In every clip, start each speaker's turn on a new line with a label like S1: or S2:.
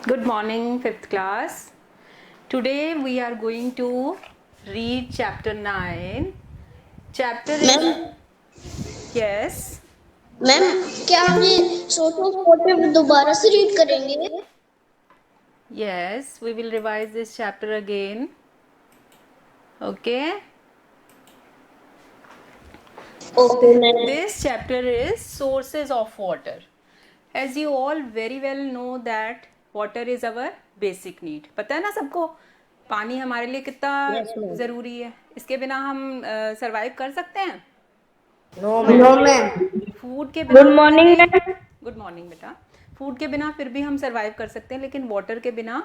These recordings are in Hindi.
S1: Good morning, 5th class. Today we are going to read chapter 9. Chapter is.
S2: Ma'am
S1: Yes.
S2: Ma'am क्या हम ये सोशल स्पोर्टिव दोबारा से रीड करेंगे?
S1: Yes, we will revise this chapter again. Okay.
S2: Okay ma'am.
S1: This chapter is sources of water. As you all very well know that water is our basic need. पता है ना सबको पानी हमारे लिए कितना
S2: Yes, ma'am.
S1: ज़रूरी है. इसके बिना हम सरवाइव कर सकते हैं?
S2: No ma'am.
S1: फूड के बिना
S2: good morning ma'am.
S1: Good morning बेटा. फूड के बिना फिर भी हम सरवाइव कर सकते हैं, लेकिन वाटर के बिना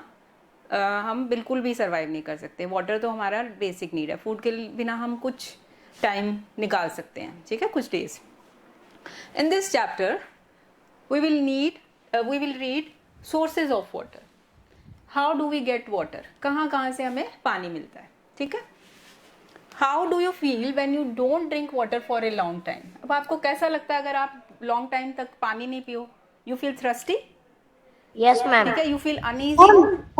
S1: हम बिल्कुल भी सरवाइव नहीं कर सकते. वाटर तो हमारा बेसिक नीड है. फूड के बिना हम कुछ टाइम निकाल सकते हैं, ठीक है, कुछ days. In this chapter we will read sources of water. How do we get water, कहाँ कहाँ से हमें पानी मिलता है, ठीक है. How do you feel when you don't drink water for a long time. अब आपको कैसा लगता है अगर आप लॉन्ग टाइम तक पानी नहीं पियो? You feel thirsty,
S2: yes ma'am.
S1: ठीक है. You feel uneasy.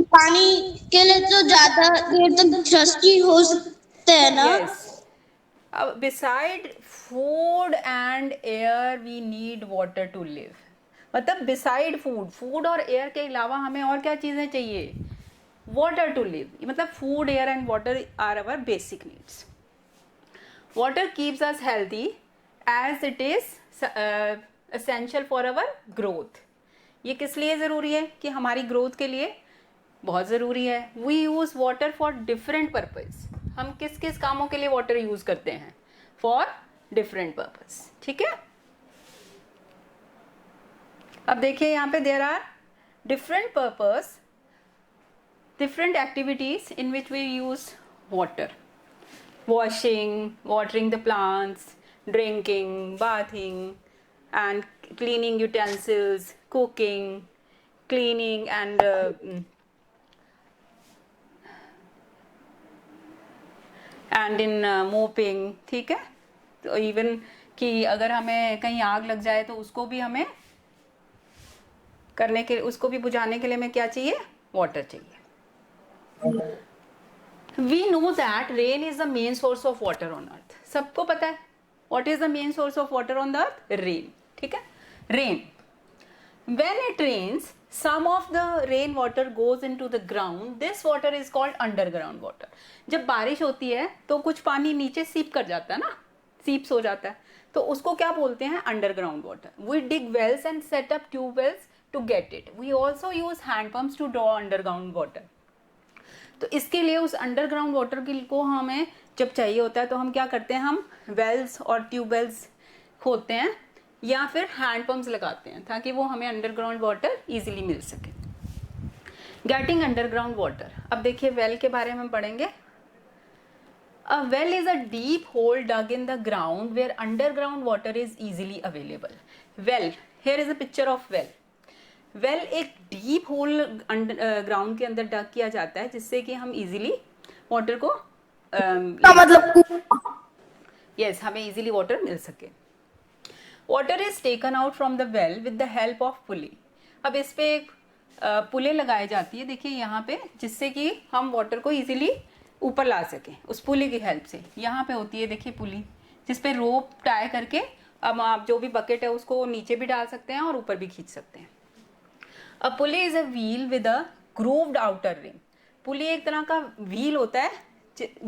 S2: पानी के लिए तो ज्यादा देर तक थ्रस्टी हो सकते हैं ना?
S1: यस. अब beside food and air we need water to live. मतलब बिसाइड फूड और एयर के अलावा हमें और क्या चीजें चाहिए? Water to live. मतलब food, air and water are our basic needs. Water keeps us healthy as it is essential for our growth. ये किस लिए ज़रूरी है? कि हमारी ग्रोथ के लिए बहुत ज़रूरी है. We use water for different purpose. हम किस किस कामों के लिए वाटर यूज़ करते हैं? For different purpose. ठीक है. अब देखिए यहाँ पे there are different purpose, different activities in which we use water. Washing, watering the plants, drinking, bathing, and cleaning utensils, cooking, cleaning and in mopping, ठीक है. तो इवन कि अगर हमें कहीं आग लग जाए तो उसको भी हमें करने के, उसको भी बुझाने के लिए हमें क्या चाहिए? वाटर चाहिए. We know that rain is the main source of water on earth. सबको पता है what is the main source of water on the earth? Rain. ठीक है. Rain. When it rains, some of the rain water goes into the ground. This water is called underground water. जब बारिश होती है तो कुछ पानी नीचे सीप कर जाता है ना, सीप्स हो जाता है, तो उसको क्या बोलते हैं? Underground water. We dig wells and set up tube wells to get it. We also use hand pumps to draw underground water. तो इसके लिए उस अंडरग्राउंड वाटर को हमें जब चाहिए होता है तो हम क्या करते हैं? हम वेल्स और ट्यूबवेल्स खोदते हैं या फिर हैंड पंप्स लगाते हैं ताकि वो हमें अंडरग्राउंड वाटर इजीली मिल सके. Getting underground water. अब देखिए वेल के बारे में हम पढ़ेंगे. A well is a deep hole dug in the ground where underground water is easily available. Well, here is a picture of well. Well एक डीप होल ग्राउंड के अंदर डग किया जाता है जिससे कि हम इजीली वाटर को यस हमें इजीली वाटर मिल सके. Water is taken out from the well with the help of pulley. अब इस पे एक पुले लगाई जाती है, देखिए यहाँ पे, जिससे कि हम वाटर को इजीली ऊपर ला सकें उस पुली की हेल्प से. यहाँ पे होती है देखिए पुली, जिसपे रोप टाई करके अब आप जो भी बकेट है उसको नीचे भी डाल सकते हैं और ऊपर भी खींच सकते हैं. A pulley is a wheel with a grooved outer rim. पुली एक तरह का व्हील होता है,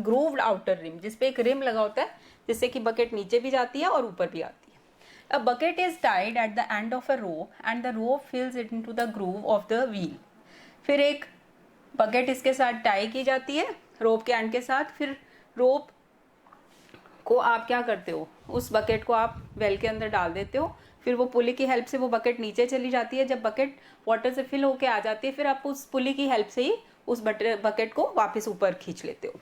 S1: grooved outer rim, जिसपे एक रिम लगा होता है जिससे कि बकेट नीचे भी जाती है और ऊपर भी आती है. A bucket is tied at the end of a rope and the rope fills it into the groove of the wheel. फिर एक बकेट इसके साथ टाई की जाती है रोप के एंड के साथ. फिर रोप को आप क्या करते हो? उस बकेट को आप वेल के अंदर डाल देते हो. फिर वो पुली की हेल्प से वो बकेट नीचे चली जाती है. जब बकेट वाटर से फिल होके आ जाती है फिर आप उस पुली की हेल्प से ही उस बकेट को वापस ऊपर खींच लेते हो.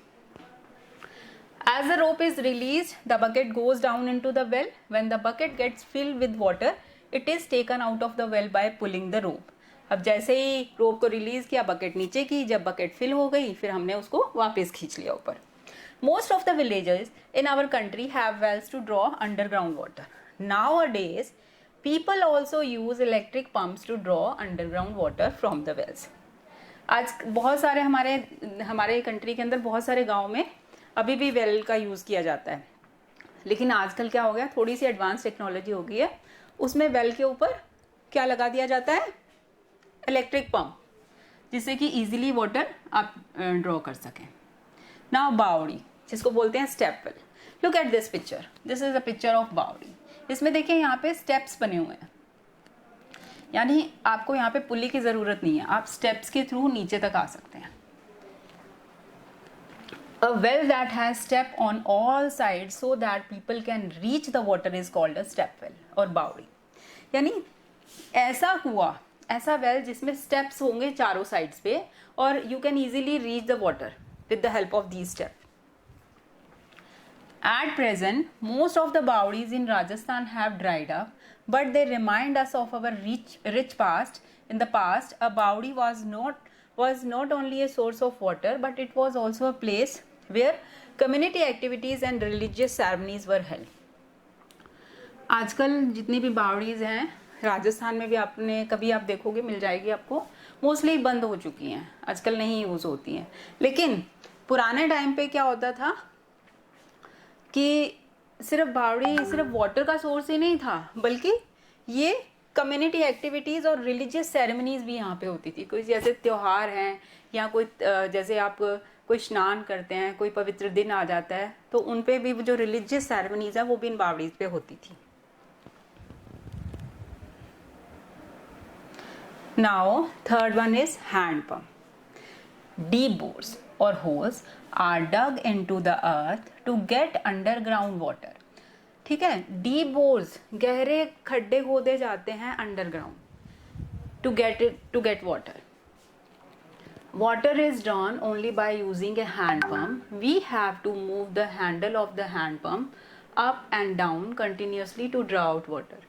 S1: As the rope is released, the bucket goes down into the well. When the bucket gets filled with water, it is taken out of the well by pulling the rope. अब जैसे ही रोप को रिलीज किया, बकेट नीचे की, जब बकेट फिल हो गई फिर हमने उसको वापस खींच लिया ऊपर. Most of the villages in our country have wells to draw underground water. Nowadays, people also use electric pumps to draw underground water from the wells. आज बहुत सारे हमारे कंट्री के अंदर बहुत सारे गांव में अभी भी वेल का यूज़ किया जाता है, लेकिन आजकल क्या हो गया, थोड़ी सी एडवांस टेक्नोलॉजी हो गई है, उसमें वेल के ऊपर क्या लगा दिया जाता है, इलेक्ट्रिक पंप, जिससे कि इजीली वाटर आप ड्रॉ कर सकें। नाउ बावड़ी, जिसको बोलते हैं step well. Look at this picture, this is a picture of बावड़ी। इसमें देखिए यहाँ पे स्टेप्स बने हुए हैं, यानी आपको यहाँ पे पुली की ज़रूरत नहीं है, आप स्टेप्स के थ्रू नीचे तक आ सकते हैं। A well that has step on all sides so that people can reach the water is called a step well और बावड़ी। यानी ऐसा कुआं, ऐसा वेल जिसमें स्टेप्स होंगे चारों साइड्स पे और you can easily reach the water with the help of these step. At present, most of the bawdis in Rajasthan have dried up, but they remind us of our rich past. In the past, a bawdi was not only a source of water, but it was also a place where community activities and religious ceremonies were held. आजकल जितनी भी बावड़ीज हैं राजस्थान में भी आपने कभी आप देखोगे मिल जाएगी आपको, मोस्टली बंद हो चुकी हैं, आजकल नहीं यूज़ होती हैं। लेकिन पुराने टाइम पे क्या होता था कि सिर्फ बावड़ी सिर्फ वाटर का सोर्स ही नहीं था, बल्कि ये कम्युनिटी एक्टिविटीज़ और रिलीजियस सेरेमनीज भी यहाँ पे होती थी। कोई जैसे त्यौहार हैं या कोई जैसे आप कोई स्नान करते हैं, कोई पवित्र दिन आ जाता है, तो उन पे भी जो रिलीजियस सेरेमनीज है वो भी इन बावड़ीज पे होती थी। Now third one is hand pump. Deep bores or holes are dug into the earth to get underground water। ठीक है, डीप बोर्स, गहरे खड्डे खोदे जाते हैं underground to get water. Water is drawn only by using a hand pump. We have to move the handle of the hand pump up and down continuously to draw out water।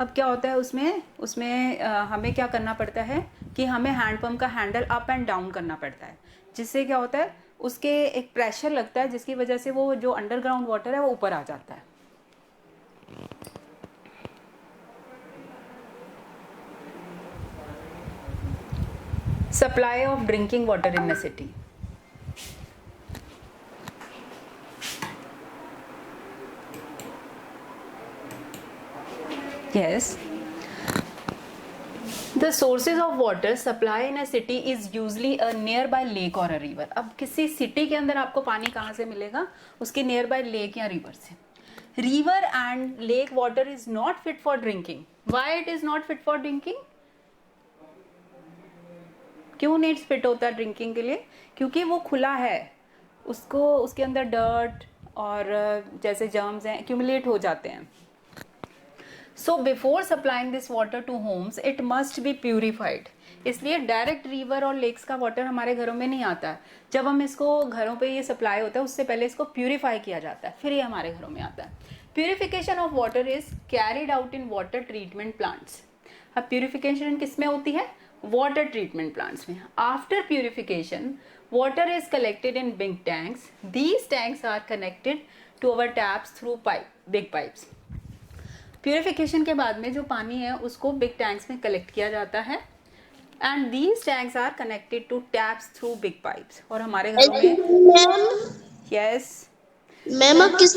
S1: अब क्या होता है उसमें हमें क्या करना पड़ता है कि हमें हैंड पंप का हैंडल अप एंड डाउन करना पड़ता है, जिससे क्या होता है उसके एक प्रेशर लगता है, जिसकी वजह से वो जो अंडरग्राउंड वाटर है वो ऊपर आ जाता है। Supply of drinking water in the city. Yes, the sources of water supply in a city is usually a nearby lake or a river। अब किसी सिटी के अंदर आपको पानी कहाँ से मिलेगा, उसके नियरबाई लेक या रिवर से। River and lake water is not fit for drinking. Why it is not fit for drinking? क्यों नहीं फिट होता ड्रिंकिंग के लिए? क्योंकि वो खुला है, उसके अंदर डर्ट और जैसे जर्म्स हैं एक्यूमुलेट हो जाते हैं। So before supplying this water to homes, it must be purified। इसलिए डायरेक्ट रिवर और लेक्स का वाटर हमारे घरों में नहीं आता है। जब हम इसको घरों पे ये सप्लाई होता है उससे पहले इसको प्यूरिफाई किया जाता है, फिर ये हमारे घरों में आता है। Purification of water is carried out in water treatment plants. अब प्यूरिफिकेशन किस में होती है? वाटर ट्रीटमेंट प्लांट्स में। After purification water is collected in big tanks. These tanks are connected to our taps through big pipes. Purification के बाद में जो पानी है उसको बिग टैंक्स में कलेक्ट किया जाता है and these tanks are connected to taps through big pipes. और हमारे घरों में यस
S2: मैम आप किस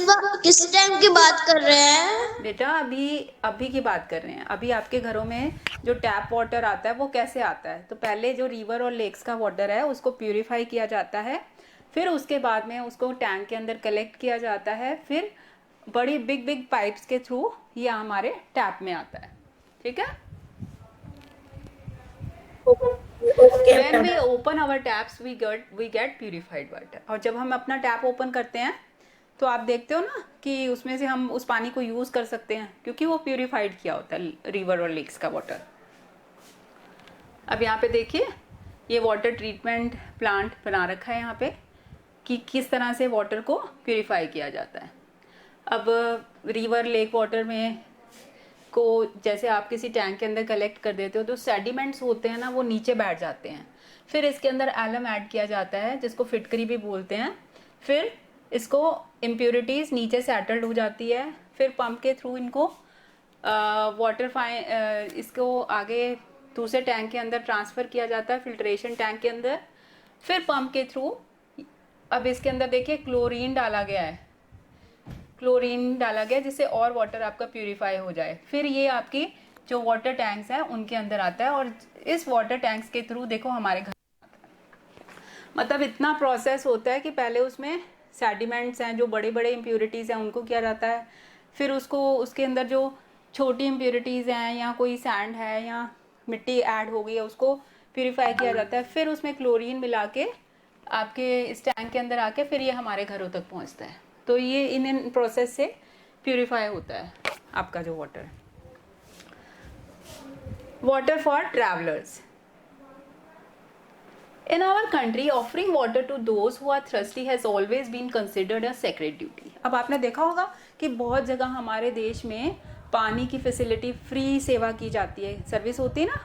S2: टाइम की बात कर रहे हैं?
S1: बेटा अभी की बात कर रहे हैं। अभी आपके घरों में जो टैप वाटर आता है वो कैसे आता है? तो पहले जो रिवर और लेक्स का वाटर है उसको प्यूरिफाई किया जाता है, फिर उसके बाद में उसको टैंक के अंदर कलेक्ट किया जाता है, फिर बड़ी बिग पाइप्स के थ्रू ये हमारे टैप में आता है। ठीक है, When we open our taps we get purified water। और जब हम अपना टैप ओपन करते हैं तो आप देखते हो ना कि उसमें से हम उस पानी को यूज कर सकते हैं, क्योंकि वो प्यूरिफाइड किया होता है रिवर और लेक्स का वाटर। अब यहाँ पे देखिए ये वाटर ट्रीटमेंट प्लांट बना रखा है यहाँ पे कि किस तरह से वाटर को प्यूरिफाई किया जाता है। अब रिवर लेक वाटर में को जैसे आप किसी टैंक के अंदर कलेक्ट कर देते हो तो सेडिमेंट्स होते हैं ना वो नीचे बैठ जाते हैं, फिर इसके अंदर एलम ऐड किया जाता है जिसको फिटकरी भी बोलते हैं, फिर इसको इम्प्योरिटीज़ नीचे सेटल्ड हो जाती है, फिर पंप के थ्रू इनको वाटर इसको आगे दूसरे टैंक के अंदर ट्रांसफ़र किया जाता है, फिल्ट्रेशन टैंक के अंदर, फिर पंप के थ्रू। अब इसके अंदर देखिए क्लोरीन डाला गया है, क्लोरीन डाला गया जिससे और वाटर आपका प्यूरिफाई हो जाए। फिर ये आपकी जो वाटर टैंक्स हैं उनके अंदर आता है, और इस वाटर टैंक्स के थ्रू देखो हमारे घर, मतलब इतना प्रोसेस होता है कि पहले उसमें सेडिमेंट्स हैं, जो बड़े बड़े इम्प्योरिटीज़ हैं उनको किया जाता है, फिर उसको उसके अंदर जो छोटी इम्प्योरिटीज़ हैं या कोई सैंड है या मिट्टी ऐड हो गई है उसको प्यूरिफाई किया जाता है, फिर उसमें क्लोरीन मिला के आपके इस टैंक के अंदर आके फिर ये हमारे घरों तक पहुंचता है। तो ये इन प्रोसेस से प्यूरिफाई होता है आपका जो water. Water for travellers. In our country, offering water to those who are thirsty has always been considered a sacred duty. अब आपने देखा होगा कि बहुत जगह हमारे देश में पानी की फैसिलिटी फ्री सेवा की जाती है, सर्विस होती है ना।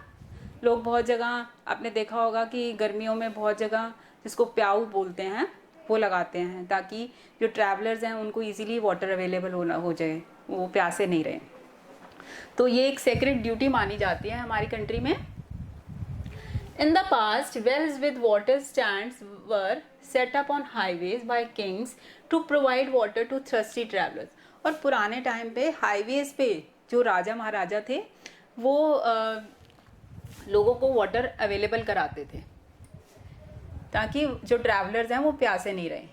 S1: लोग बहुत जगह आपने देखा होगा कि गर्मियों में बहुत जगह जिसको प्याऊ बोलते हैं वो लगाते हैं, ताकि जो ट्रैवलर्स हैं उनको इजीली वाटर अवेलेबल हो जाए, वो प्यासे नहीं रहे। तो ये एक सेक्रेड ड्यूटी मानी जाती है हमारी कंट्री में। In the past, wells with water stands were set up on highways by kings to provide water to thirsty travelers. और पुराने टाइम पे हाईवेज पे जो राजा महाराजा थे वो लोगों को वाटर अवेलेबल कराते थे ताकि जो ट्रैवलर्स हैं वो प्यासे नहीं रहे।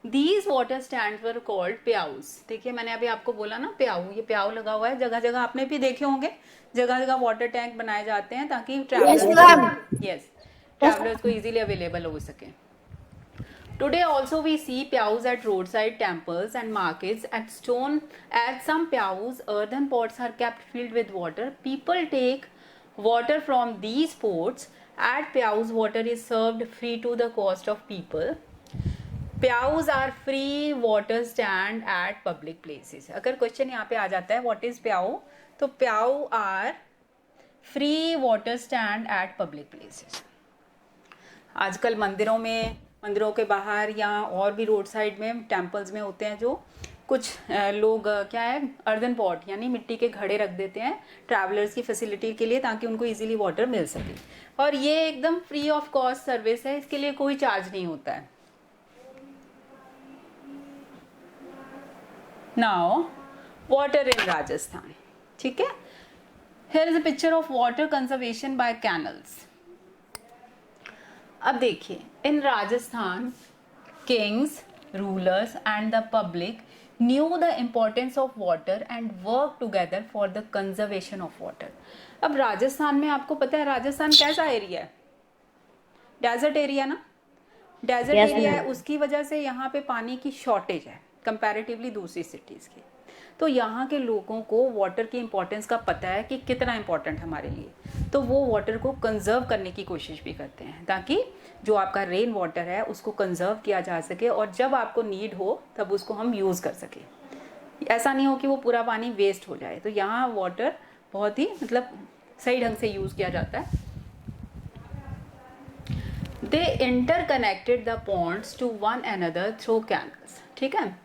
S1: These water stands were called प्याऊस। देखिए मैंने अभी आपको बोला ना प्याऊ, ये प्याऊ लगा हुआ है, जगह जगह आपने भी देखे होंगे, जगह जगह वाटर टैंक बनाए जाते हैं ताकि ट्रैवलर्स को इजीली अवेलेबल हो सके। Today also we see pyous at roadside temples and markets. At some pyous, earthen pots are kept filled with water. People take water from these pots. At pyous, water is served free to the cost of people. Pyous are free water stand at public places. अगर क्वेश्चन यहाँ पे आ जाता है व्हाट इज प्याऊ, तो pyau are free water stand at public places. आजकल मंदिरों के बाहर या और भी रोड साइड में टेम्पल्स में होते हैं, जो कुछ लोग क्या है अर्दन पॉट यानी मिट्टी के घड़े रख देते हैं ट्रैवलर्स की फैसिलिटी के लिए, ताकि उनको इजीली वाटर मिल सके। और ये एकदम फ्री ऑफ कॉस्ट सर्विस है, इसके लिए कोई चार्ज नहीं होता है। नाउ वाटर इन राजस्थान, ठीक है। Here is a picture of water conservation by canals. अब देखिए in Rajasthan kings, rulers and the public knew the importance of water and work together for the conservation of water. अब राजस्थान में आपको पता है राजस्थान कैसा एरिया है, डेजर्ट एरिया ना, डेजर्ट एरिया है, उसकी वजह से यहाँ पे पानी की शॉर्टेज है कंपैरेटिवली दूसरी सिटीज़ की। तो यहाँ के लोगों को वाटर की इम्पोर्टेंस का पता है कि कितना इम्पोर्टेंट हमारे लिए, तो वो वाटर को कंजर्व करने की कोशिश भी करते हैं ताकि जो आपका रेन वाटर है उसको कंजर्व किया जा सके और जब आपको नीड हो तब उसको हम यूज़ कर सके। ऐसा नहीं हो कि वो पूरा पानी वेस्ट हो जाए। तो यहाँ वाटर बहुत ही मतलब सही ढंग से यूज़ किया जाता है। They interconnected the ponds to one another through canals, ठीक है।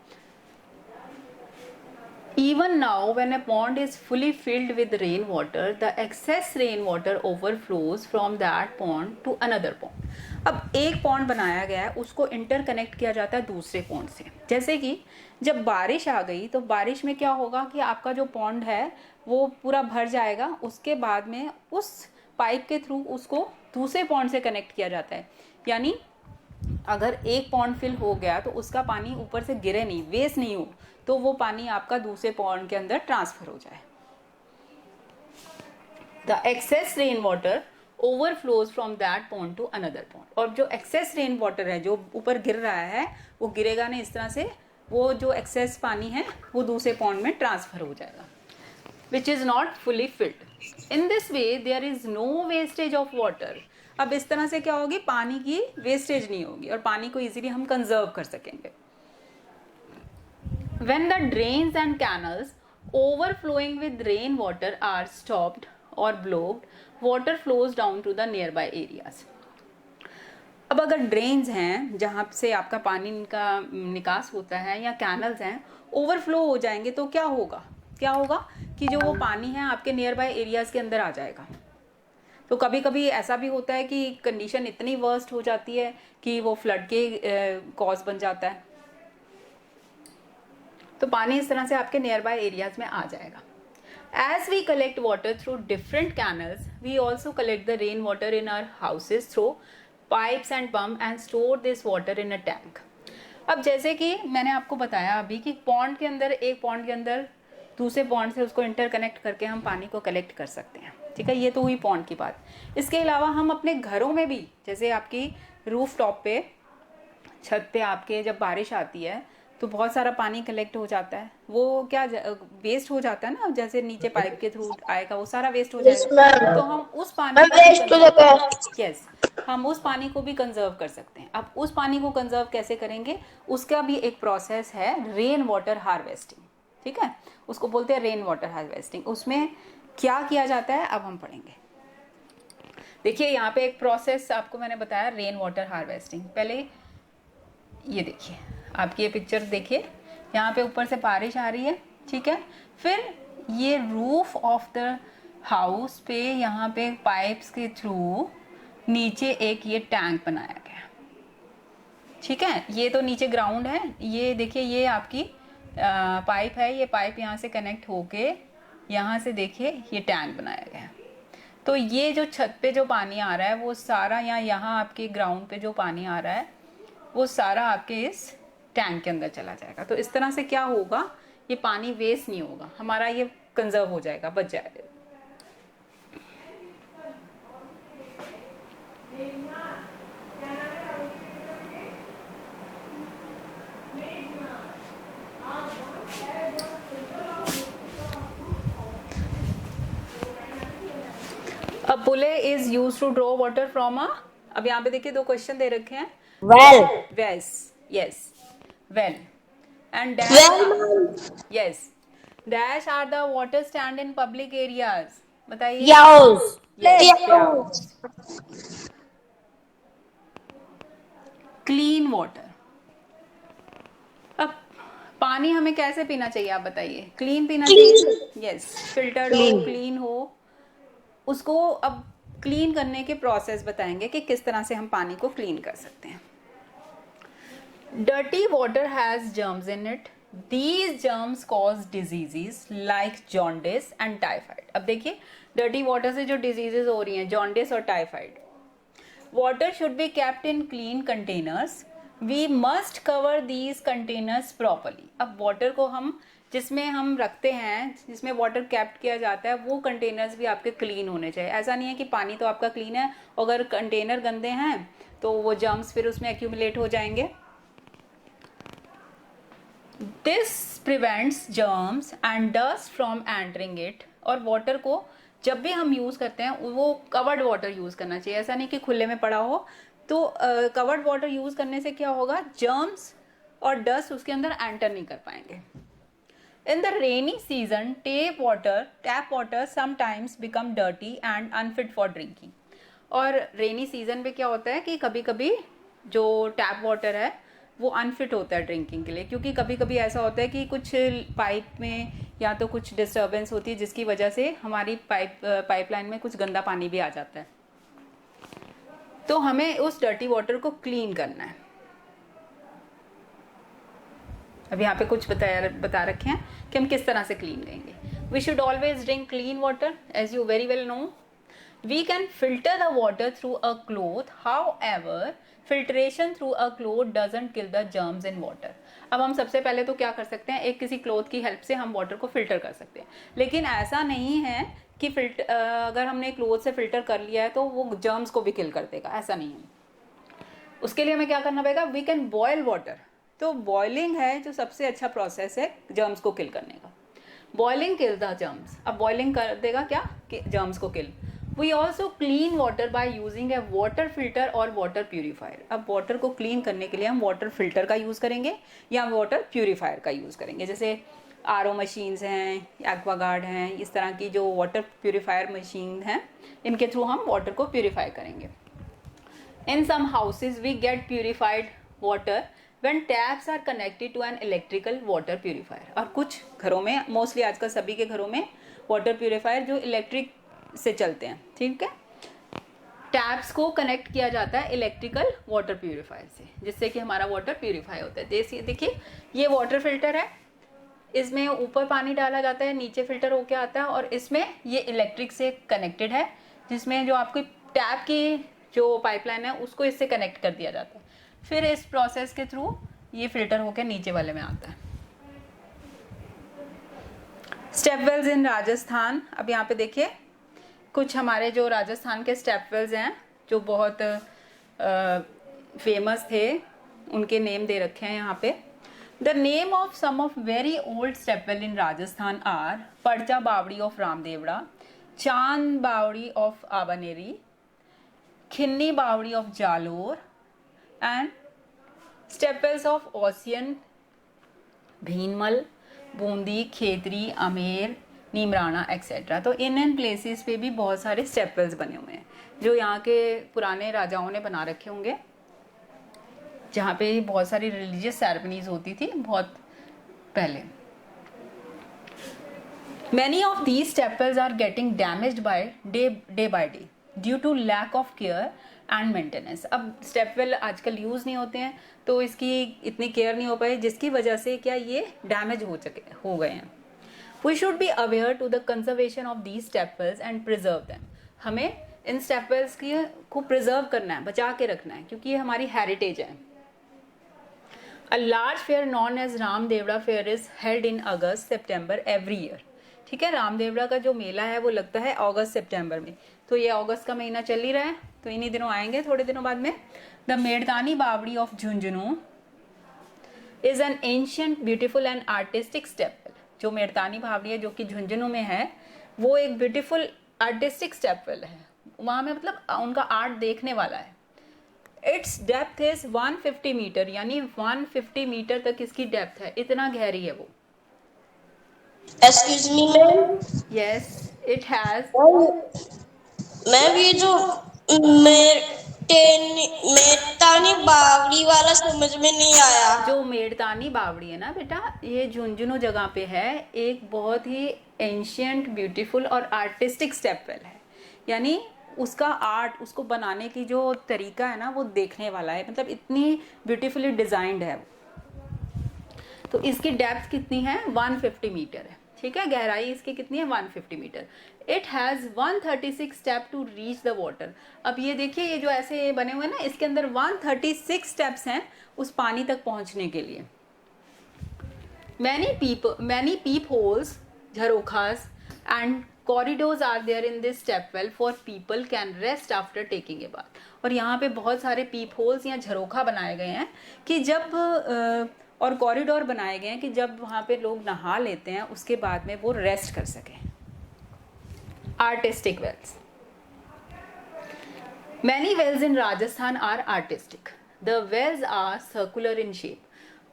S1: Even now, when a pond is fully filled with rainwater, the excess rainwater overflows from that pond to another pond. अब एक पॉन्ड बनाया गया है, उसको इंटरकनेक्ट किया जाता है दूसरे पॉन्ड से। जैसे कि जब बारिश आ गई तो बारिश में क्या होगा कि आपका जो पॉन्ड है वो पूरा भर जाएगा, उसके बाद में उस पाइप के थ्रू उसको दूसरे पॉन्ड से कनेक्ट किया जाता है। यानी अगर एक पॉन्ड फिल हो गया तो उसका पानी ऊपर से गिरे नहीं, वेस्ट नहीं हो, तो वो पानी आपका दूसरे पॉन्ड के अंदर ट्रांसफर हो जाए। The excess rain water overflows from that pond to another pond. और जो एक्सेस रेन वाटर है जो ऊपर गिर रहा है वो गिरेगा नहीं इस तरह से, वो जो एक्सेस पानी है वो दूसरे पॉन्ड में ट्रांसफर हो जाएगा, which is not fully filled. In this way there is no wastage of water. अब इस तरह से क्या होगी, पानी की वेस्टेज नहीं होगी और पानी को इजीली हम कंजर्व कर सकेंगे। When the drains and canals overflowing with rain water are stopped or blocked, water flows down to the nearby areas. अब अगर ड्रेन्स हैं जहाँ से आपका पानी का निकास होता है या कैनल्स हैं ओवरफ्लो हो जाएंगे तो क्या होगा कि जो वो पानी है आपके नियर बाय एरियाज के अंदर आ जाएगा। तो कभी कभी ऐसा भी होता है कि कंडीशन इतनी वर्स्ट हो जाती है कि वो फ्लड के कॉज बन जाता है। तो पानी इस तरह से आपके नियर बाय एरियाज में आ जाएगा। As we collect water through different canals, we also collect the rain water in our houses through pipes and pump and store this water in a tank. अब जैसे कि मैंने आपको बताया अभी कि पॉन्ड के अंदर, एक पॉन्ड के अंदर दूसरे पॉन्ड से उसको इंटरकनेक्ट करके हम पानी को कलेक्ट कर सकते हैं, ठीक है। ये तो हुई पॉन्ड की बात। इसके अलावा हम अपने घरों में भी, जैसे आपकी रूफ टॉप पे, छत पे आपके जब बारिश आती है तो बहुत सारा पानी कलेक्ट हो जाता है, वो क्या वेस्ट हो जाता है ना, जैसे नीचे पाइप के थ्रू आएगा वो सारा वेस्ट हो
S2: Yes,
S1: जाएगा। तो
S2: ma'am.
S1: हम उस पानी
S2: Ma'am,
S1: को भी
S2: waste to the cost.
S1: Yes हम उस पानी को भी कंजर्व कर सकते हैं। अब उस पानी को कंजर्व कैसे करेंगे, उसका भी एक प्रोसेस है, रेन वाटर हार्वेस्टिंग, ठीक है। उसको बोलते हैं रेन वाटर हार्वेस्टिंग। उसमें क्या किया जाता है अब हम पढ़ेंगे। देखिए यहाँ पे एक प्रोसेस आपको मैंने बताया, रेन वाटर हार्वेस्टिंग। पहले ये देखिए, आपकी ये पिक्चर देखिए, यहाँ पे ऊपर से बारिश आ रही है, ठीक है। फिर ये रूफ ऑफ द हाउस पे यहाँ पे पाइप्स के थ्रू नीचे एक ये टैंक बनाया गया, ठीक है। ये तो नीचे ग्राउंड है, ये देखिए ये आपकी पाइप है, ये पाइप यहाँ से कनेक्ट होके यहाँ से देखिए ये टैंक बनाया गया। तो ये जो छत पे जो पानी आ रहा है वो सारा, यहाँ आपके ग्राउंड पे जो पानी आ रहा है वो सारा आपके इस टैंक के अंदर चला जाएगा। तो इस तरह से क्या होगा, ये पानी वेस्ट नहीं होगा हमारा, ये कंजर्व हो जाएगा, बच जाएगा। A pulley is used to draw water from a, अब यहाँ पे देखिए दो क्वेश्चन दे रखे हैं।
S2: Well.
S1: Yes, yes, well, and dash
S2: Well, ma'am.
S1: yes, dash are the water stand in public areas. बताइए।
S2: Yows.
S1: Yes,
S2: Yows.
S1: Clean water. अब पानी हमें कैसे पीना चाहिए आप बताइए। क्लीन पीना चाहिए, यस, फिल्टर्ड हो, क्लीन हो। उसको अब क्लीन करने के प्रोसेस बताएंगे कि किस तरह से हम पानी को क्लीन कर सकते हैं। Dirty water has germs in it. These germs cause diseases like jaundice and typhoid. अब देखिए dirty water से जो diseases हो रही हैं, jaundice और typhoid. Water should be kept in clean containers. We must cover these containers properly. अब water को हम जिसमें हम रखते हैं, जिसमें वाटर कैप्ट किया जाता है, वो कंटेनर्स भी आपके क्लीन होने चाहिए। ऐसा नहीं है कि पानी तो आपका क्लीन है, अगर कंटेनर गंदे हैं तो वो जर्म्स फिर उसमें एक्यूमुलेट हो जाएंगे। This prevents germs and dust from entering it. और वाटर को जब भी हम यूज करते हैं वो कवर्ड वाटर यूज करना चाहिए, ऐसा नहीं कि खुले में पड़ा हो। तो कवर्ड वाटर यूज करने से क्या होगा, जर्म्स और डस्ट उसके अंदर एंटर नहीं कर पाएंगे। In the rainy season, tap water sometimes become dirty and unfit for drinking. और रेनी सीजन पे क्या होता है कि कभी कभी जो टैप वाटर है वो अनफिट होता है ड्रिंकिंग के लिए, क्योंकि कभी कभी ऐसा होता है कि कुछ पाइप में या तो कुछ डिस्टर्बेंस होती है जिसकी वजह से हमारी पाइपलाइन में कुछ गंदा पानी भी आ जाता है। तो हमें उस डर्टी वाटर को क्लीन करना है। अब यहाँ पे कुछ बता रखे हैं कि हम किस तरह से क्लीन करेंगे। We should always drink clean water, as you very well know. We can filter the water through a cloth, however filtration through a cloth doesn't kill the germs in water. अब हम सबसे पहले तो क्या कर सकते हैं, एक किसी क्लोथ की हेल्प से हम वाटर को फिल्टर कर सकते हैं। लेकिन ऐसा नहीं है कि अगर हमने क्लोथ से फिल्टर कर लिया है तो वो जर्म्स को भी किल कर देगा, ऐसा नहीं है। उसके लिए हमें क्या करना पड़ेगा, वी कैन बॉयल वाटर। तो बॉइलिंग है जो सबसे अच्छा प्रोसेस है जर्म्स को किल करने का। Boiling kill the germs. अब बॉइलिंग कर देगा क्या, जर्म्स को kill. We also clean water by using a water filter और वाटर प्यूरिफायर। अब वाटर को क्लीन करने के लिए हम वाटर फिल्टर का यूज करेंगे या वाटर प्यूरिफायर का यूज करेंगे। जैसे आरओ मशीन्स हैं, एक्वागार्ड हैं, इस तरह की जो वाटर प्यूरिफायर मशीन हैं, इनके थ्रू हम वाटर को प्यूरिफाई करेंगे। In some houses we get purified water when taps are connected to an electrical water purifier। और कुछ घरों में, मोस्टली आजकल सभी के घरों में वाटर प्यूरिफायर जो इलेक्ट्रिक से चलते हैं, ठीक है। टैप्स को कनेक्ट किया जाता है इलेक्ट्रिकल वाटर प्यूरिफायर से, जिससे कि हमारा वाटर प्यूरिफाई होता है। देखिए ये वाटर फिल्टर है, इसमें ऊपर पानी डाला जाता है, नीचे फिल्टर होके आता है, और इसमें ये इलेक्ट्रिक से कनेक्टेड है, जिसमें जो आपकी टैप की जो पाइपलाइन है उसको इससे कनेक्ट कर दिया जाता है। फिर इस प्रोसेस के थ्रू ये फिल्टर होकर नीचे वाले में आता है। Step Wales in Rajasthan. अब यहाँ पे देखिए कुछ हमारे जो राजस्थान के स्टेप वेल्स हैं जो बहुत फेमस थे, उनके नेम दे रखे हैं यहाँ पे। The name of some of very old step well in Rajasthan are Padcha Bawdi of Ramdevra, Chand Bawdi of Abhaneri, Khinni Bawdi of Jalore and step wells of Osian, Bhinmal, Bundi, Khetri, Amer, Neemrana etcetera. तो इन प्लेसेस पे भी बहुत सारे स्टेप वेल्स बने हुए हैं जो यहाँ के पुराने राजाओं ने बना रखे होंगे, जहाँ पे बहुत सारी रिलीजियस सेरेमनीज होती थी बहुत पहले। Many of these step wells are getting damaged by day by day due to lack of care and maintenance. अब स्टेप वेल आजकल यूज़ नहीं होते हैं तो इसकी इतनी केयर नहीं हो पाई, जिसकी वजह से क्या ये डैमेज हो गए हैं। We should be aware to the conservation of these step wells and preserve them. हमें इन स्टेप वेल्स को प्रिजर्व करना है, बचा के रखना है, क्योंकि ये हमारी हेरिटेज है। A large fair known as Ramdevra fair is held in August September every year. ठीक है, रामदेवड़ा का जो मेला है वो लगता है अगस्त सितंबर में, तो ये अगस्त का महीना चल ही रहा है, तो इन्हीं दिनों आएंगे थोड़े दिनों बाद में। द मेड़तानी बावड़ी of Jhunjhunu is an ancient beautiful and artistic step well. जो मेड़तानी बावड़ी है जो कि झुंझुनू में है, वो एक ब्यूटीफुल आर्टिस्टिक स्टेप वेल है, वहाँ में मतलब उनका आर्ट देखने वाला है। इट्स डेप्थ इज 150 मीटर, यानी 150 मीटर तक इसकी डेप्थ है, इतना गहरी है वो।
S2: Excuse me ma'am.
S1: Yes, it has.
S2: Ma'am ये जो मेड़तानी बावड़ी वाला समझ में नहीं आया।
S1: जो मेड़तानी बावड़ी है ना बेटा, ये झुंझुनू जगह पे है, एक बहुत ही एंशियंट ब्यूटीफुल और आर्टिस्टिक स्टेप वेल है, यानी उसका आर्ट, उसको बनाने की जो तरीका है ना वो देखने वाला है, मतलब इतनी ब्यूटीफुली डिजाइंड है वो। तो इसकी डेप्थ कितनी है? 150 मीटर है। ठीक है, गहराई इसकी कितनी है? 150 metre. It has 136 step to reach the water. अब ये देखिए, ये जो ऐसे बने हुए हैं ना, इसके अंदर 136 स्टेप्स हैं उस पानी तक पहुंचने के लिए। Many peep holes, jharokhas and corridors are there in this step well for people can rest after taking a bath. और यहाँ पे बहुत सारे पीप होल्स या झरोखा बनाए गए हैं कि जब और कॉरिडोर बनाए गए हैं कि जब वहाँ पे लोग नहा लेते हैं उसके बाद में वो रेस्ट कर सकें। Artistic wells. Many wells in Rajasthan are artistic. The wells are circular in shape.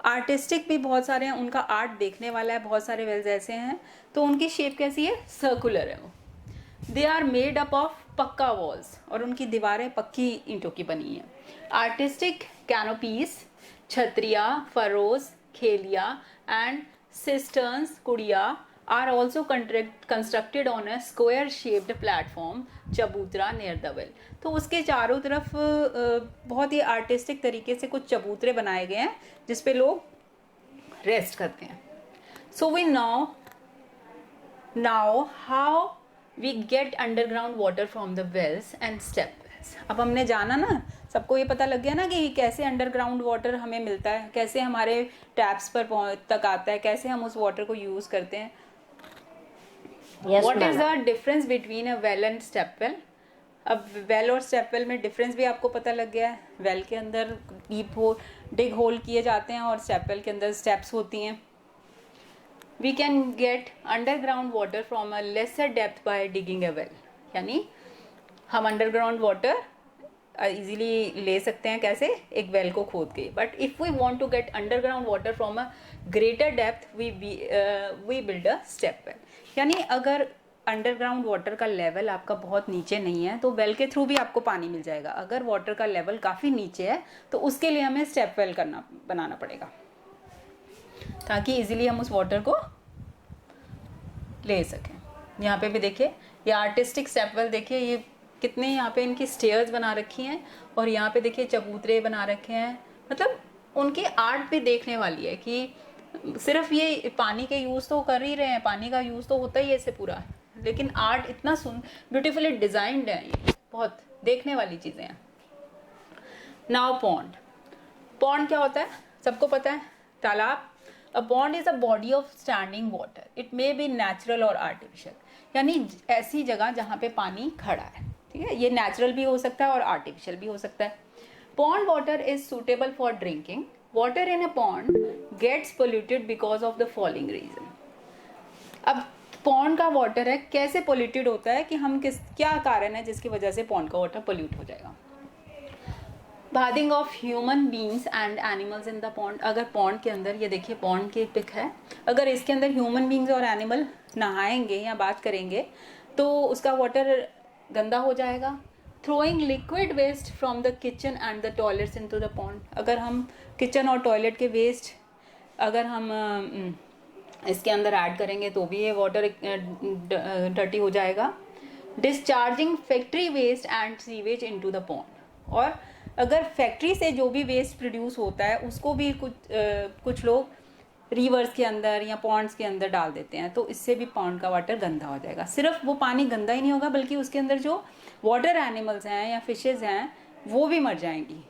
S1: Artistic भी बहुत सारे हैं, उनका आर्ट देखने वाला है, बहुत सारे वेल्स ऐसे हैं, तो उनकी शेप कैसी है? सर्कुलर है वो। They are made up of pucca walls, और उनकी दीवारें पक्की ईंटों की बनी हैं। आर्टिस्टिक कैनोपीज, छतरिया, फरोज, खेलिया एंड सिस्टर्न्स, कुड़िया are also constructed on a square shaped platform चबूतरा नियर द वेल। तो उसके चारों तरफ बहुत ही आर्टिस्टिक तरीके से कुछ चबूतरे बनाए गए हैं जिसपे लोग रेस्ट करते हैं। So we now how we get underground water from the wells and step wells. अब हमने जाना ना, सबको ये पता लग गया ना कि कैसे अंडरग्राउंड वाटर हमें मिलता है, कैसे हमारे टैप्स पर तक आता है, कैसे हम उस वाटर को यूज करते हैं। What is the difference between a well and step well? अब वेल और स्टेप वेल में डिफरेंस भी आपको पता लग गया है। वेल के अंदर डिग होल किए जाते हैं और स्टेप वेल के अंदर स्टेप्स होती हैं। We can get underground water from a lesser depth by digging a well, यानी हम अंडरग्राउंड वाटर इजीली ले सकते हैं, कैसे? एक वेल को खोद के। But if we want to get underground water from a greater depth we build a step well. यानी अगर अंडरग्राउंड वाटर का लेवल आपका बहुत नीचे नहीं है तो वेल के थ्रू भी आपको पानी मिल जाएगा। अगर वाटर का लेवल काफ़ी नीचे है तो उसके लिए हमें स्टेप वेल बनाना पड़ेगा ताकि इजीली हम उस वाटर को ले सकें। यहाँ पे भी देखिए, ये आर्टिस्टिक स्टेप वेल देखिए, ये कितने यहाँ पे इनकी स्टेयर्स बना रखी हैं, और यहाँ पे देखिए चबूतरे बना रखे हैं। मतलब उनकी आर्ट भी देखने वाली है कि सिर्फ ये पानी के यूज़ तो कर ही रहे हैं, पानी का यूज़ तो होता ही है इससे पूरा, लेकिन आर्ट इतना ब्यूटीफुली डिजाइंड है, ये बहुत देखने वाली चीज़ें हैं। Now pond. पॉन्ड क्या होता है, सबको पता है, तालाब। अ pond is a body of standing water, it may be natural और आर्टिफिशियल, यानी ऐसी जगह जहाँ पे पानी खड़ा है, ठीक है। ये नेचुरल भी हो सकता है और आर्टिफिशियल भी हो सकता है। Pond water is suitable for drinking. Water in a pond gets polluted because of the following reason. अब पॉन्ड का वाटर है, कैसे पोल्यूटेड होता है कि हम क्या कारण है जिसकी वजह से पॉन्ड का वाटर पोल्यूट हो जाएगा। Bathing of human beings and animals in the pond. अगर पॉन्ड के अंदर, ये देखिए पॉन्ड की पिक है, अगर इसके अंदर ह्यूमन बींग्स और एनिमल नहाएंगे या बात करेंगे तो उसका वाटर गंदा हो जाएगा। Throwing liquid waste from the kitchen and the toilets into the pond. अगर हम किचन और टॉयलेट के वेस्ट अगर हम इसके अंदर ऐड करेंगे तो भी ये वाटर डर्टी हो जाएगा। Discharging factory waste and sewage into the pond. और अगर फैक्ट्री से जो भी वेस्ट प्रोड्यूस होता है उसको भी कुछ लोग रिवर्स के अंदर या पॉन्ड्स के अंदर डाल देते हैं, तो इससे भी पॉन्ड का वाटर गंदा हो जाएगा। सिर्फ वो पानी गंदा ही नहीं होगा बल्कि उसके अंदर जो वाटर एनिमल्स हैं या फिशेज हैं वो भी मर जाएंगी।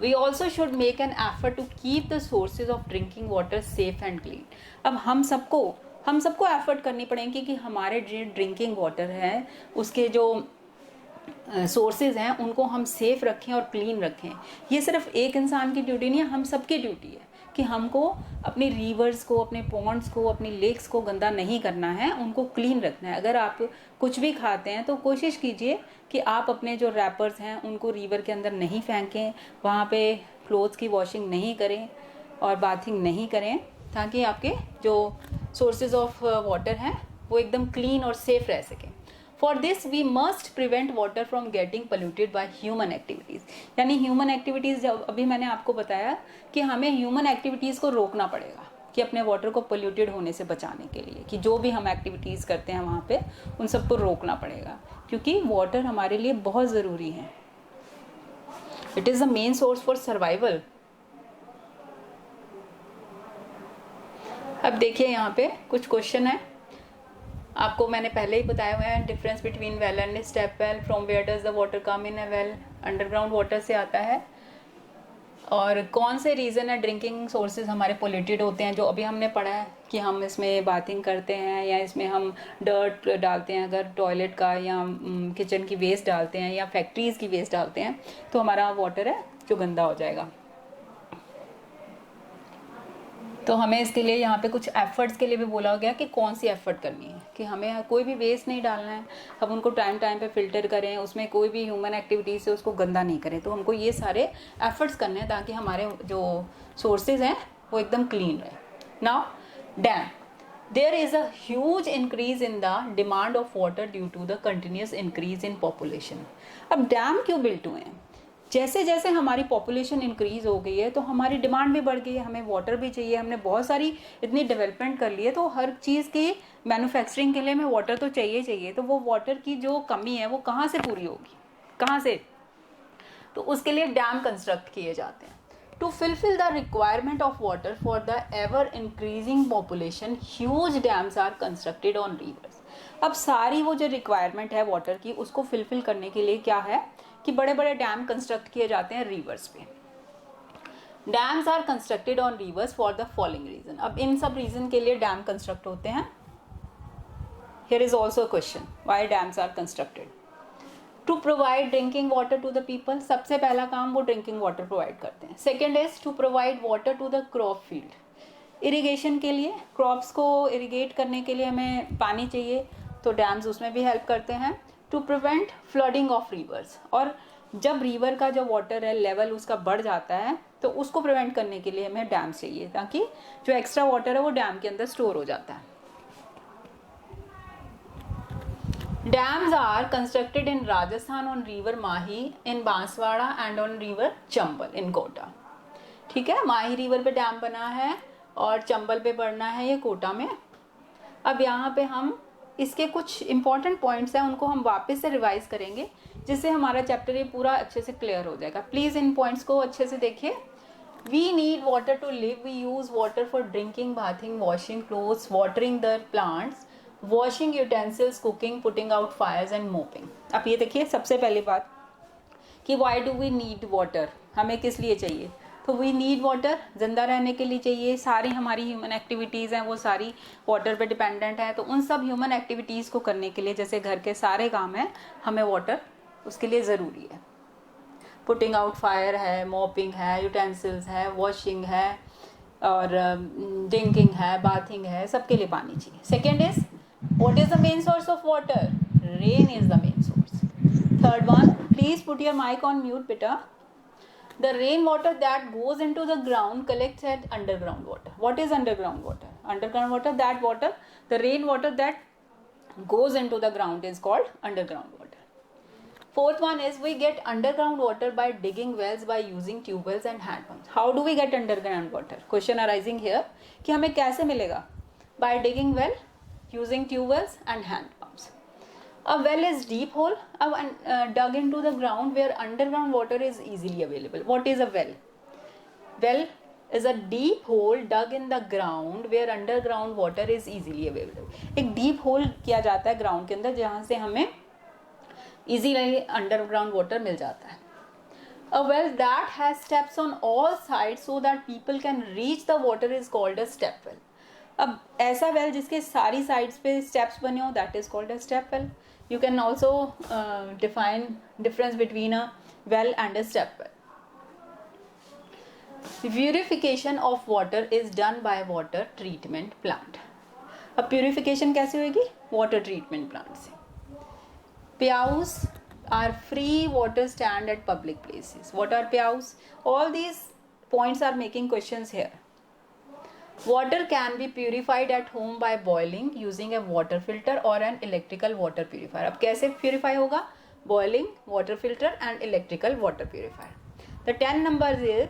S1: We also should make an effort to keep the sources of drinking water safe and clean. अब हम सबको एफर्ट करनी पड़ेगी कि हमारे जो ड्रिंकिंग वाटर है उसके जो सोर्सेज हैं उनको हम सेफ रखें और क्लीन रखें। ये सिर्फ एक इंसान की ड्यूटी नहीं है, हम सबकी ड्यूटी है कि हमको अपने रिवर्स को, अपने पॉन्ड्स को, अपनी लेक्स को गंदा नहीं करना है, उनको क्लीन रखना है। अगर आप कुछ भी खाते हैं तो कोशिश कीजिए कि आप अपने जो रैपर्स हैं उनको रिवर के अंदर नहीं फेंकें, वहाँ पे क्लोथ्स की वॉशिंग नहीं करें और बाथिंग नहीं करें, ताकि आपके जो सोर्सेज ऑफ वाटर हैं वो एकदम क्लीन और सेफ रह सकें। For this we must prevent water from getting polluted by human activities. यानी ह्यूमन एक्टिविटीज़, जब अभी मैंने आपको बताया कि हमें ह्यूमन एक्टिविटीज़ को रोकना पड़ेगा कि अपने वाटर को पोल्यूटेड होने से बचाने के लिए, कि जो भी हम एक्टिविटीज़ करते हैं वहाँ पे उन सबको रोकना पड़ेगा, क्योंकि वाटर हमारे लिए बहुत ज़रूरी है। It is the main source for survival. अब देखिए यहाँ पे कुछ क्वेश्चन है, आपको मैंने पहले ही बताया हुआ है। Difference between well and step well, from where does the water come in a well, underground water से आता है। और कौन से रीज़न है ड्रिंकिंग सोर्सेज हमारे पोल्यूटेड होते हैं, जो अभी हमने पढ़ा है कि हम इसमें बाथिंग करते हैं या इसमें हम डर्ट डालते हैं, अगर टॉयलेट का या किचन की वेस्ट डालते हैं या फैक्ट्रीज़ की वेस्ट डालते हैं तो हमारा वाटर है जो गंदा हो जाएगा। तो हमें इसके लिए यहाँ पे कुछ एफर्ट्स के लिए भी बोला गया कि कौन सी एफर्ट करनी है, कि हमें कोई भी वेस्ट नहीं डालना है, हम उनको टाइम टाइम पे फिल्टर करें, उसमें कोई भी ह्यूमन एक्टिविटीज से उसको गंदा नहीं करें। तो हमको ये सारे एफर्ट्स करने हैं ताकि हमारे जो सोर्सेज हैं वो एकदम क्लीन रहे। Now dam, there is a huge increase in the demand of water due to the continuous increase in population. अब डैम क्यों बिल्ट हुए हैं? जैसे जैसे हमारी पॉपुलेशन इंक्रीज हो गई है तो हमारी डिमांड भी बढ़ गई है, हमें वाटर भी चाहिए, हमने बहुत सारी इतनी डेवलपमेंट कर ली है, तो हर चीज़ की मैन्युफैक्चरिंग के लिए हमें वाटर तो चाहिए। तो वो वाटर की जो कमी है वो कहाँ से पूरी होगी, कहाँ से? तो उसके लिए डैम कंस्ट्रक्ट किए जाते हैं। To fulfil the requirement of water for the ever increasing population, huge dams are constructed on rivers. अब सारी वो जो रिक्वायरमेंट है वाटर की उसको फिलफिल करने के लिए क्या है कि बड़े बड़े डैम कंस्ट्रक्ट किए जाते हैं रिवर्स पे। Dams are constructed on rivers for the following reason. अब इन सब रीजन के लिए डैम कंस्ट्रक्ट होते हैं। Here is also question, why dams are constructed? To provide drinking water to the people, सबसे पहला काम वो ड्रिंकिंग वाटर प्रोवाइड करते हैं। Second is to provide water to the crop field, irrigation के लिए, क्रॉप्स को इरिगेट करने के लिए हमें पानी चाहिए, तो डैम्स उसमें भी हेल्प करते हैं। To prevent flooding of rivers, और जब रिवर का जो वाटर है लेवल उसका बढ़ जाता है तो उसको प्रिवेंट करने के लिए हमें डैम चाहिए, ताकि जो एक्स्ट्रा वाटर है वो डैम के अंदर स्टोर हो जाता है। Dams are constructed in Rajasthan on river Mahi, in Banswara and on river Chambal in Kota. ठीक है, माही रिवर पे डैम बना है और चंबल पे बढ़ना है ये कोटा में। अब यहाँ पे हम इसके कुछ इंपॉर्टेंट पॉइंट्स हैं, उनको हम वापस से रिवाइज करेंगे जिससे हमारा चैप्टर ये पूरा अच्छे से क्लियर हो जाएगा। प्लीज़ इन पॉइंट्स को अच्छे से देखिए। We need water to live, we use water for drinking, bathing, washing clothes, watering the plants, washing utensils, cooking, putting out fires and mopping. अब ये देखिए सबसे पहली बात कि why do we need water, हमें किस लिए चाहिए। तो वी नीड वाटर जिंदा रहने के लिए चाहिए। सारी हमारी ह्यूमन एक्टिविटीज़ हैं वो सारी वाटर पे डिपेंडेंट है। तो उन सब ह्यूमन एक्टिविटीज़ को करने के लिए, जैसे घर के सारे काम हैं, हमें वाटर उसके लिए ज़रूरी है। पुटिंग आउट फायर है, मॉपिंग है, यूटेंसिल्स है, वॉशिंग है, और ड्रिंकिंग है, बाथिंग है, सबके लिए पानी चाहिए। Second is what is the main source of water? Rain is the main source. Third one, please put your mic on mute बेटा। The rainwater that goes into the ground collects at underground water. What is underground water? Underground water, that water, the rainwater that goes into the ground is called underground water. Fourth one is we get underground water by digging wells, by using tube wells and hand pumps. How do we get underground water? Question arising here कि हमें कैसे मिलेगा? By digging well, using tube wells and hand pumps. A well is deep hole dug into the ground where underground water is easily available. What is a well? Well is a deep hole dug in the ground where underground water is easily available. एक deep hole किया जाता है ground के अंदर जहाँ से हमें easily underground water मिल जाता है. A well that has steps on all sides so that people can reach the water is called a step well. अब ऐसा वेल जिसके सारी साइड्स पे स्टेप्स बने हो, that is called a step well. You can also define difference between a well and a step well. Purification of water is done by water treatment plant. अब प्यूरिफिकेशन कैसे होगी? वाटर ट्रीटमेंट प्लांट से. प्याउस are free water stand at public places. What are pyaus? All these points are making questions here. Water can be purified at home by boiling using a water filter or an electrical water purifier. अब कैसे purify होगा? Boiling, water filter and electrical water purifier. The 10 numbers is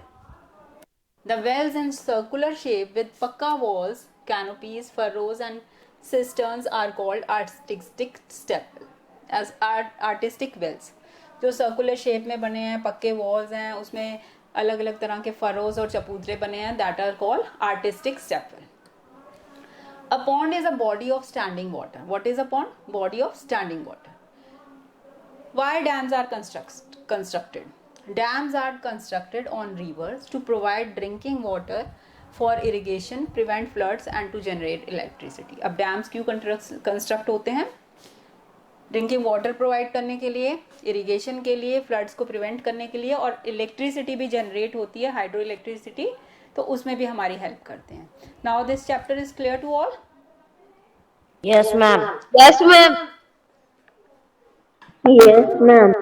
S1: the wells in circular shape with pakka walls, canopies, furrows and cisterns are called artistic step well. As artistic wells, जो सर्कुलर शेप में बने हैं, पक्के वॉल्स हैं, उसमें अलग अलग तरह के फरोज और चबूतरे बने हैं, that are called artistic step well. A pond is a body of standing water. What is a pond? Body of standing water. Why dams are constructed? Dams are constructed on rivers to provide drinking water for irrigation, prevent floods and to generate electricity. अब डैम्स क्यों कंस्ट्रक्ट होते हैं? ड्रिंकिंग वाटर प्रोवाइड करने के लिए, इरिगेशन के लिए, फ्लड्स को प्रिवेंट करने के लिए, और इलेक्ट्रिसिटी भी जनरेट होती है, हाइड्रो इलेक्ट्रिसिटी, तो उसमें भी हमारी हेल्प करते हैं. Now this chapter is clear to all?
S3: Yes, ma'am.
S2: Yes, ma'am. Yes, ma'am.